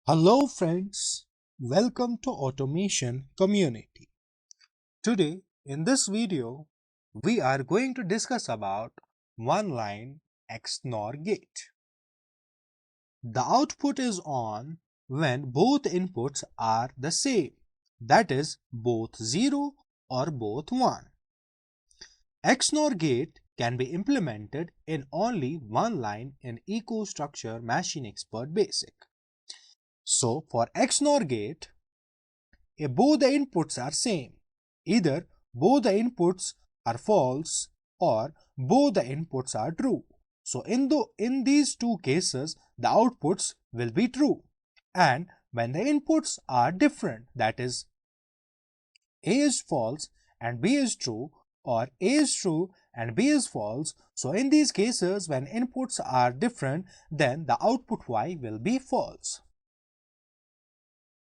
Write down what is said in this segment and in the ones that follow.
Hello friends, welcome to Automation Community. Today in this video we are going to discuss about one-line XNOR gate. The output is on when both inputs are the same, that is both 0 or both 1. XNOR gate can be implemented in only one line in EcoStruxure Machine Expert Basic. So for XNOR gate, if both the inputs are same, either both the inputs are false or both the inputs are true. So in these two cases, the outputs will be true. And when the inputs are different, that is A is false and B is true, or A is true and B is false, so in these cases when inputs are different, then the output Y will be false.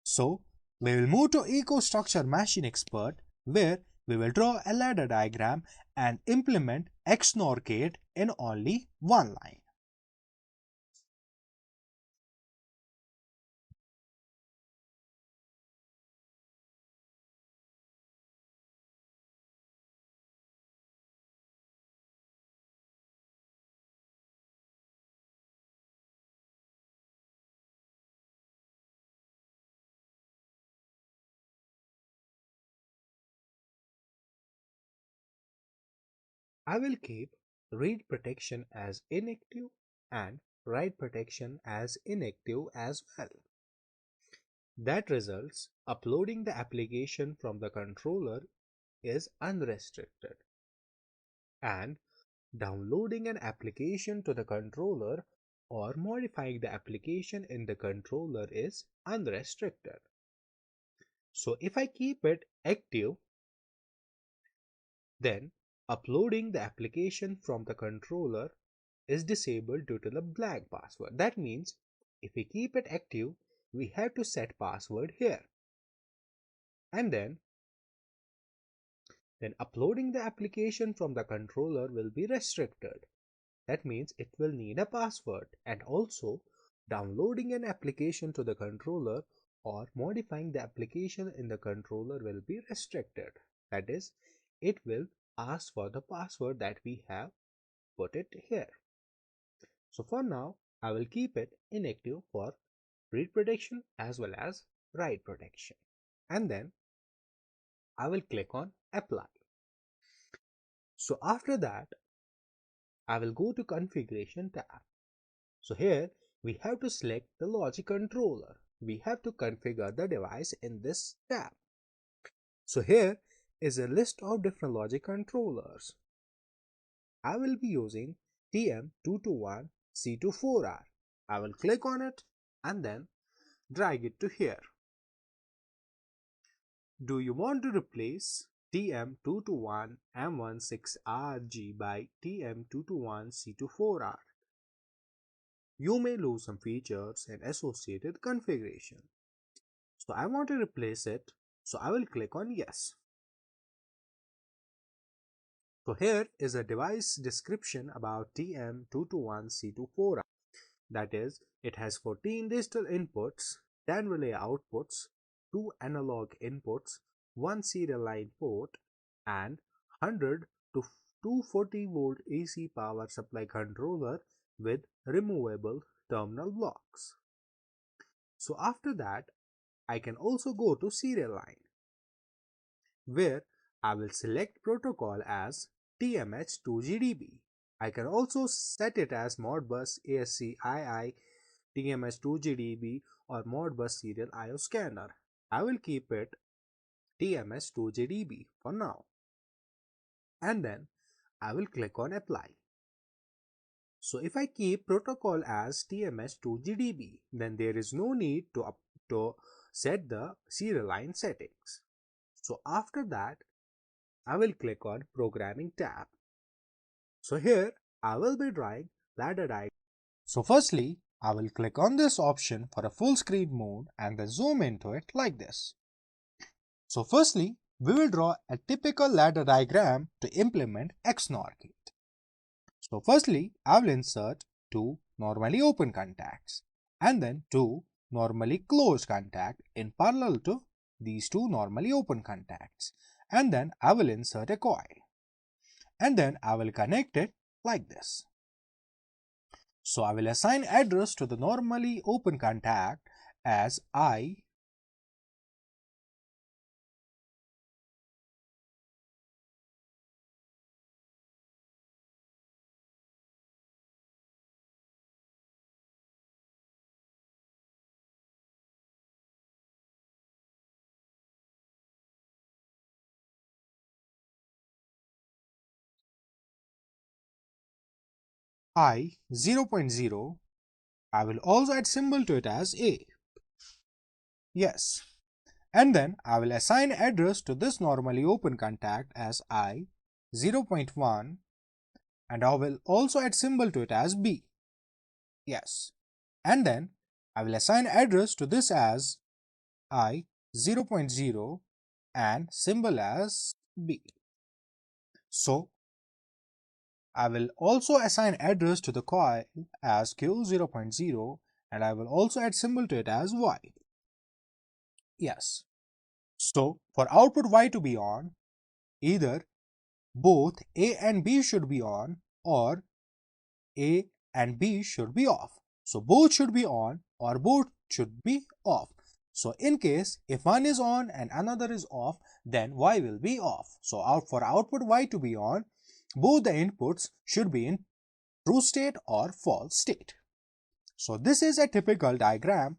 So we will move to EcoStruxure Machine Expert, where we will draw a ladder diagram and implement XNOR gate in only one line. I will keep read protection as inactive and write protection as inactive as well. That results uploading the application from the controller is unrestricted, and downloading an application to the controller or modifying the application in the controller is unrestricted. So if I keep it active, then uploading the application from the controller is disabled due to the blank password. That means if we keep it active, we have to set password here. And then uploading the application from the controller will be restricted. That means it will need a password, and also downloading an application to the controller or modifying the application in the controller will be restricted. That is, it will ask for the password that we have put it here. So for now, I will keep it inactive for read protection as well as write protection. And then I will click on apply. So after that, I will go to configuration tab. So here we have to select the logic controller. We have to configure the device in this tab. So here is a list of different logic controllers. I will be using TM221C24R. I will click on it and then drag it to here. Do you want to replace TM221M16RG by TM221C24R? You may lose some features and associated configuration. So I want to replace it, so I will click on yes. So here is a device description about TM221C24R. That is, it has 14 digital inputs, 10 relay outputs, 2 analog inputs, 1 serial line port, and 100 to 240 volt AC power supply controller with removable terminal blocks. So after that, I can also go to serial line, where I will select protocol as TMH2GDB. I can also set it as Modbus ASC II TMH2GDB or Modbus Serial IO Scanner. I will keep it TMH2GDB for now. And then I will click on apply. So if I keep protocol as TMH2GDB, then there is no need to set the serial line settings. So after that, I will click on Programming tab. So here I will be drawing ladder diagram. So firstly, I will click on this option for a full screen mode and then zoom into it like this. So firstly, we will draw a typical ladder diagram to implement XNOR gate. So firstly, I will insert two normally open contacts and then two normally closed contact in parallel to these two normally open contacts. And then I will insert a coil. And then I will connect it like this. So I will assign address to the normally open contact as I I 0.0. I will also add symbol to it as A. Yes. And then I will assign address to this normally open contact as I 0.1, and I will also add symbol to it as B. Yes. And then I will assign address to this as I 0.0 and symbol as B. So I will also assign address to the coil as Q 0.0, and I will also add symbol to it as Y. Yes. So for output Y to be on, either both A and B should be on or A and B should be off. So both should be on or both should be off. So in case if one is on and another is off, then Y will be off. So for output Y to be on, both the inputs should be in true state or false state. So this is a typical diagram,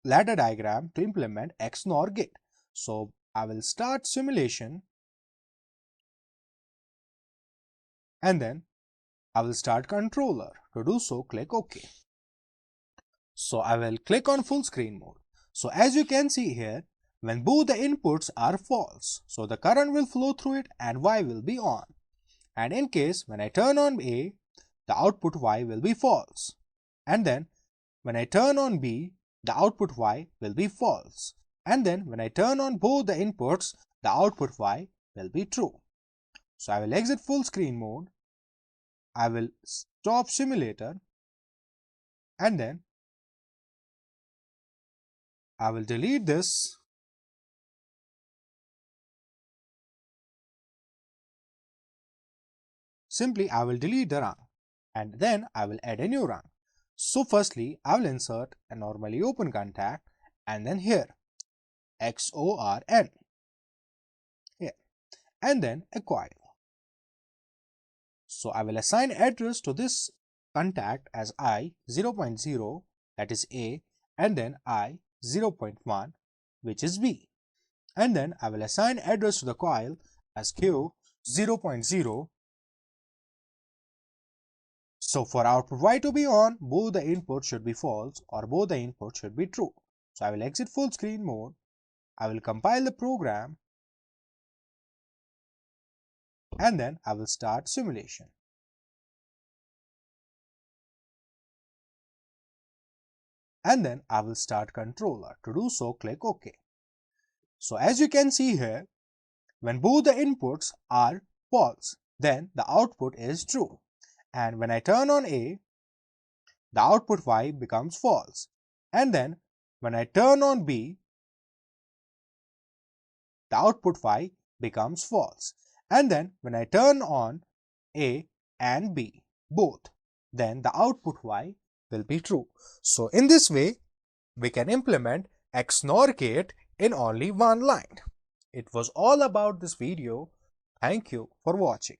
ladder diagram to implement XNOR gate. So I will start simulation and then I will start controller. To do so, click OK. So I will click on full screen mode. So as you can see here, when both the inputs are false, so the current will flow through it and Y will be on. And in case when I turn on A, the output Y will be false. And then when I turn on B, the output Y will be false. And then when I turn on both the inputs, the output Y will be true. So I will exit full screen mode. I will stop simulator and then I will delete this. Simply I will delete the rung and then I will add a new rung. So firstly I will insert a normally open contact and then here XORN here and then a coil. So I will assign address to this contact as I 0.0, that is A, and then I 0.1, which is B. And then I will assign address to the coil as Q 0.0. So for output Y to be on, both the inputs should be false or both the inputs should be true. So I will exit full screen mode. I will compile the program and then I will start simulation. And then I will start controller. To do so, click OK. So as you can see here, when both the inputs are false, then the output is true. And when I turn on A, the output Y becomes false. And then when I turn on B, the output Y becomes false. And then when I turn on A and B, both, then the output Y will be true. So in this way, we can implement XNOR gate in only one line. It was all about this video. Thank you for watching.